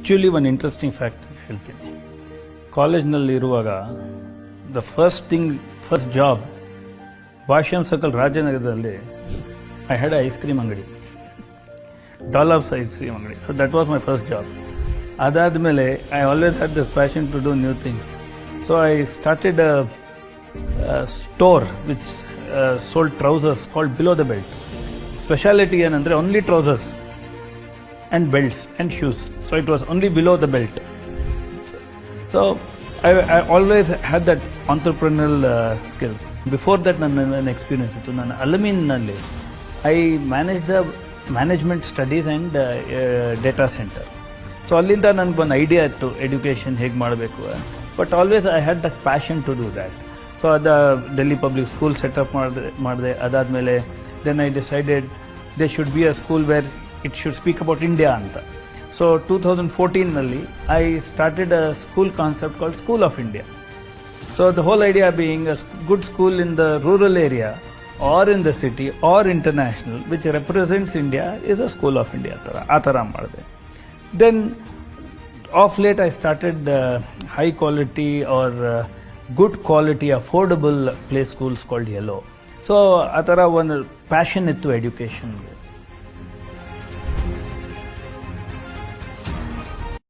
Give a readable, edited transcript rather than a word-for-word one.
Actually ಒಂದು interesting fact ಹೇಳ್ತೀನಿ. ಕಾಲೇಜ್ನಲ್ಲಿ ಇರುವಾಗ the first job Bhashyam circle ರಾಜನಗರದಲ್ಲಿ ಐ ಹ್ಯಾಡ್ ಐಸ್ ಕ್ರೀಮ್ ಅಂಗಡಿ, ಡಾಲರ್ಸ್ ಐಸ್ ಕ್ರೀಮ್ ಅಂಗಡಿ. So that was my first job. ಅದಾದಮೇಲೆ I always had this passion to do new things. So I started store which sold trousers called below the belt. Speciality ಏನಂದರೆ only trousers and belts and shoes. So it was only below the belt. So I always had that entrepreneurial skills. Before that ನನ್ನ experience ಇತ್ತು. ನಾನು ಅಲ್ಯೂಮಿನಿಯಲ್ಲಿ I managed the management studies and data center. So ಅಲ್ಲಿಂದ ನನಗೆ ಒಂದು idea ಇತ್ತು education ಹೇಗೆ ಮಾಡಬೇಕು. But always I had the passion to do that. So ಅದು ಡೆಲ್ಲಿ ಪಬ್ಲಿಕ್ ಸ್ಕೂಲ್ ಸೆಟಪ್ ಮಾಡಿದೆ. ಅದಾದಮೇಲೆ then I decided they should be a school where it should speak about India ಅಂತ. ಸೊ 2014ನಲ್ಲಿ I started a school concept called school of India. So the whole idea being a good school in the rural area or in the city or international which represents India is a school of India ಆ ಥರ ಮಾಡಿದೆ. Then of late I started high quality or good quality affordable play schools called Yellow. So ಆ ಥರ ಒಂದು passion ಇತ್ತು ಎಡ್ಯುಕೇಷನ್ಗೆ.